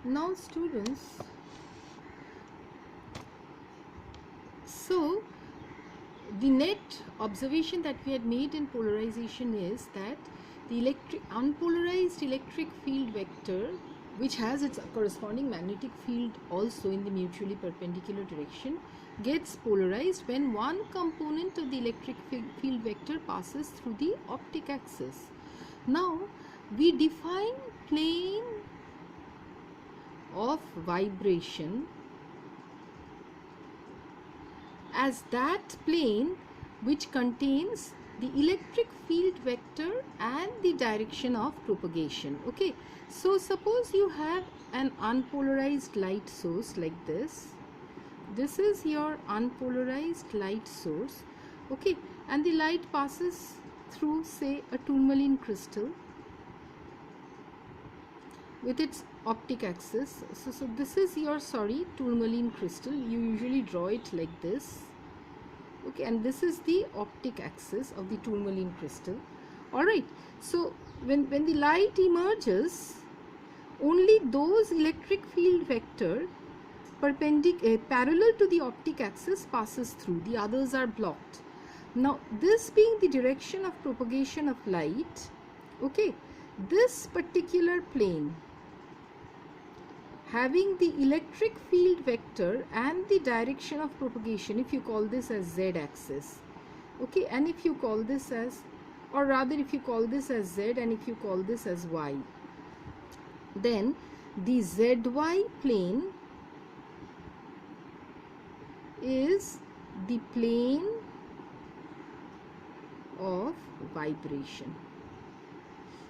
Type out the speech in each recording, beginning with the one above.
Now students, so the net observation that we had made in polarization is that the unpolarized electric field vector, which has its corresponding magnetic field also in the mutually perpendicular direction, gets polarized when one component of the electric field vector passes through the optic axis. Now we define plane of vibration as that plane which contains the electric field vector and the direction of propagation. Okay, so suppose you have an unpolarized light source like this. This is your unpolarized light source. Okay, and the light passes through, say, a tourmaline crystal with its optic axis. So this is your tourmaline crystal. You usually draw it like this. Okay, and this is the optic axis of the tourmaline crystal. Alright, so when the light emerges, only those electric field vector parallel to the optic axis passes through, the others are blocked. Now this being the direction of propagation of light, okay, this particular plane having the electric field vector and the direction of propagation, if you call this as z axis, okay, and if you call this as, or rather if you call this as z and if you call this as y, then the zy plane is the plane of vibration.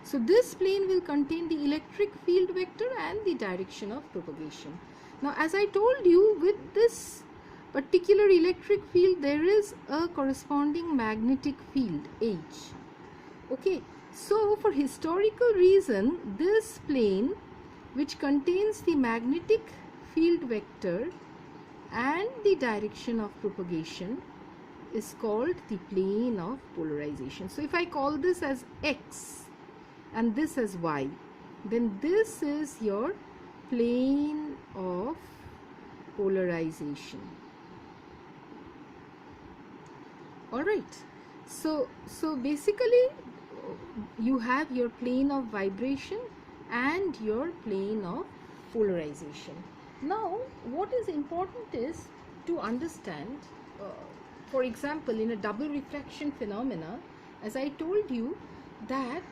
So this plane will contain the electric field vector and the direction of propagation. Now as I told you, with this particular electric field there is a corresponding magnetic field H. Okay, so for historical reason, this plane which contains the magnetic field vector and the direction of propagation is called the plane of polarization. So if I call this as X and this as Y, then this is your plane of polarization. Alright, so basically you have your plane of vibration and your plane of polarization. Now what is important is to understand, for example, in a double refraction phenomena, as I told you that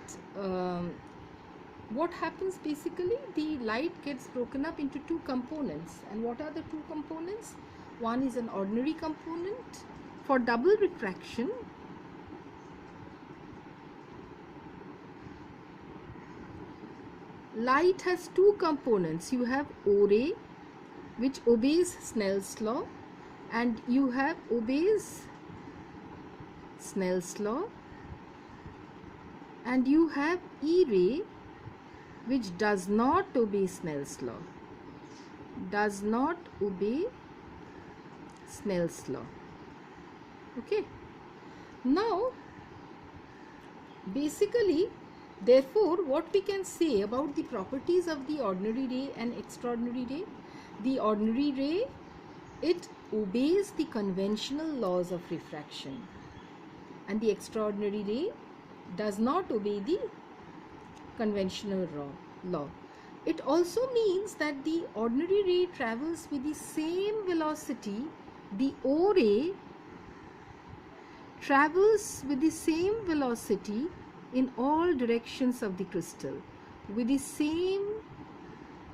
what happens basically, the light gets broken up into two components. And what are the two components? One is an ordinary component. For double refraction, light has two components. You have O ray, which obeys Snell's law, and you have obeys Snell's law, and you have E ray, which does not obey Snell's law, does not obey Snell's law. Okay, now basically, therefore, what we can say about the properties of the ordinary ray and extraordinary ray: the ordinary ray, it obeys the conventional laws of refraction, and the extraordinary ray does not obey the conventional law. It also means that the ordinary ray travels with the same velocity. The O ray travels with the same velocity in all directions of the crystal, with the same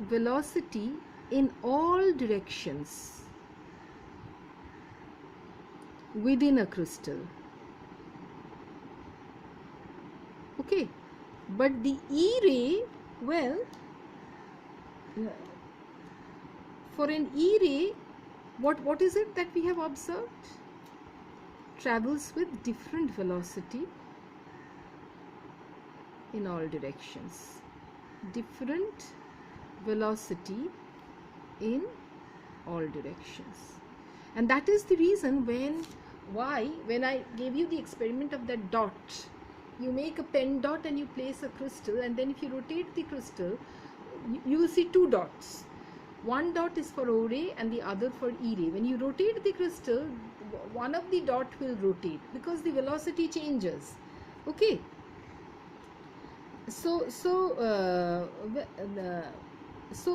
velocity in all directions within a crystal. Okay, but the E ray, well, for an E ray, what is it that we have observed? Travels with different velocity in all directions. Different velocity in all directions. And that is the reason when I gave you the experiment of that dot, you make a pen dot and you place a crystal, and then if you rotate the crystal, you will see two dots. One dot is for O ray and the other for E ray. When you rotate the crystal, one of the dot will rotate because the velocity changes. Okay. So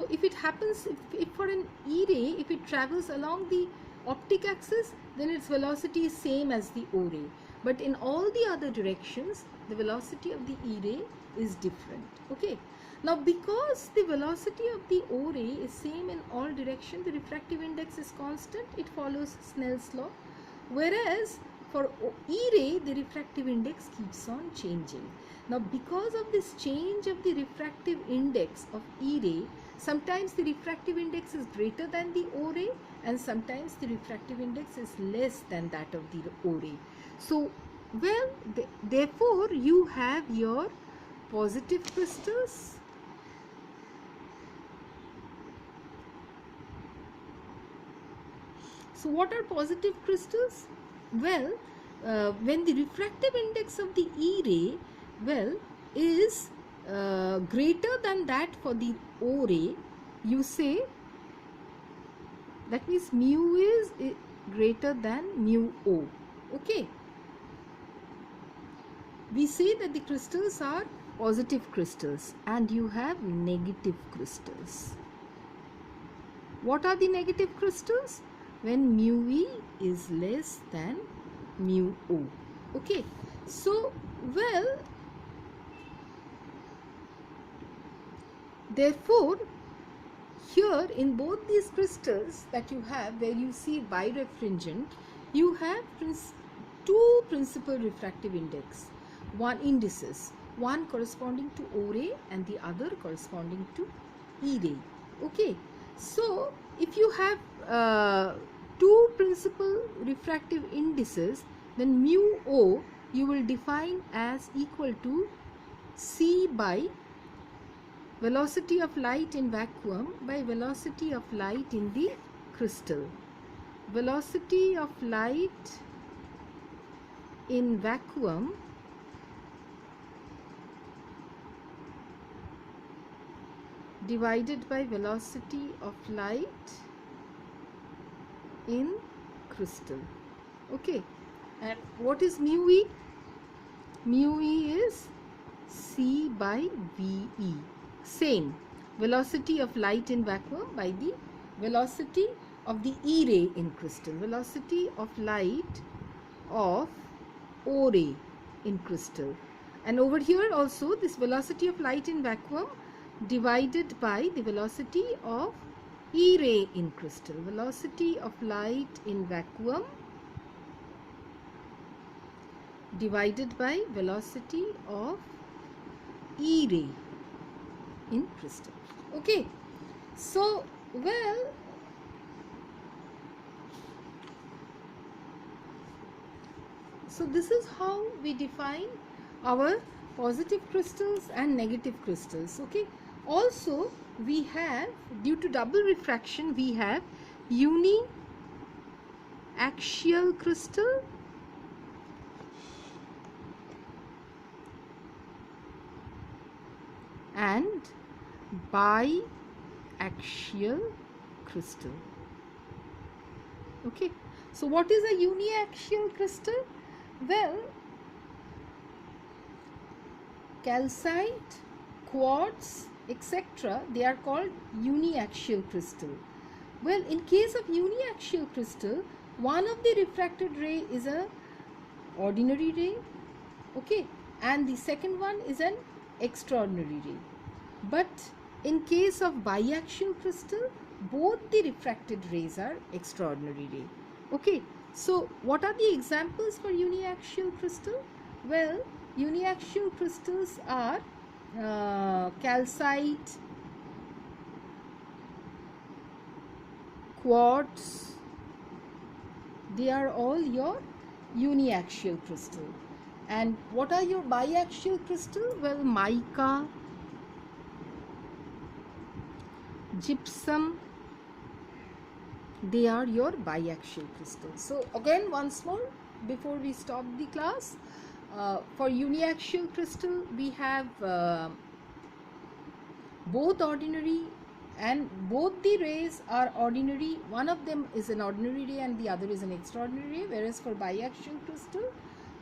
if it happens, if for an E ray, if it travels along the optic axis, then its velocity is same as the O ray. But in all the other directions, the velocity of the E ray is different. Okay. Now, because the velocity of the O ray is same in all directions, the refractive index is constant. It follows Snell's law. Whereas for E ray, the refractive index keeps on changing. Now, because of this change of the refractive index of E ray, sometimes the refractive index is greater than the O ray, and sometimes the refractive index is less than that of the O ray. So, well, therefore, you have your positive crystals, so what are positive crystals? Well, when the refractive index of the E ray, well, is greater than that for the O ray, you say, that means mu is greater than mu O. Okay. We say that the crystals are positive crystals and you have negative crystals. What are the negative crystals? When mu E is less than mu O. Okay. So, well, therefore, here in both these crystals that you have, where you see birefringent, you have two principal refractive index, one indices, one corresponding to O ray and the other corresponding to E ray. Okay. So, if you have two principal refractive indices, then mu O you will define as equal to C by velocity of light in vacuum by velocity of light in the crystal. Velocity of light in vacuum divided by velocity of light in crystal. Okay. And what is mu E? Mu E is C by VE. Same. Velocity of light in vacuum by the velocity of the E ray in crystal. Velocity of light of O ray in crystal. And over here also, this velocity of light in vacuum divided by the velocity of E ray in crystal. Velocity of light in vacuum divided by velocity of E ray in crystal. Okay. So, well, so this is how we define our positive crystals and negative crystals. Okay. Also, we have, due to double refraction, we have uniaxial crystal and biaxial crystal. Okay. So, what is a uniaxial crystal? Well, calcite, quartz, etc., they are called uniaxial crystal. Well, in case of uniaxial crystal, one of the refracted ray is a ordinary ray, okay, and the second one is an extraordinary ray. But in case of biaxial crystal, both the refracted rays are extraordinary ray. Okay, so what are the examples for uniaxial crystal? Well, uniaxial crystals are calcite, quartz, they are all your uniaxial crystal. And what are your biaxial crystal? Well, mica, gypsum, they are your biaxial crystals. So again, once more, before we stop the class, for uniaxial crystal we have both ordinary, and both the rays are ordinary. One of them is an ordinary ray and the other is an extraordinary ray, whereas for biaxial crystal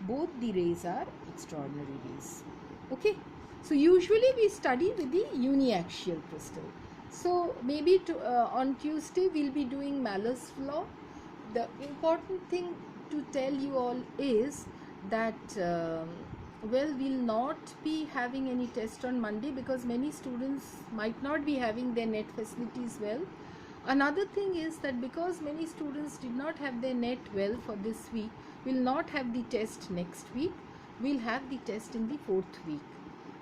both the rays are extraordinary rays. Okay, so usually we study with the uniaxial crystal. So maybe on Tuesday we'll be doing Malus law. The important thing to tell you all is that well, we'll not be having any test on Monday because many students might not be having their net facilities well. Another thing is that because many students did not have their net well for this week, we'll not have the test next week. We'll have the test in the 4th week.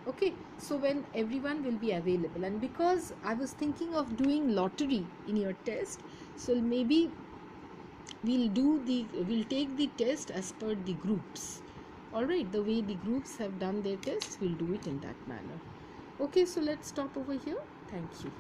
Okay, so when everyone will be available, and because I was thinking of doing lottery in your test, so maybe we'll take the test as per the groups. Alright, the way the groups have done their tests, we'll do it in that manner. Okay, so let's stop over here. Thank you.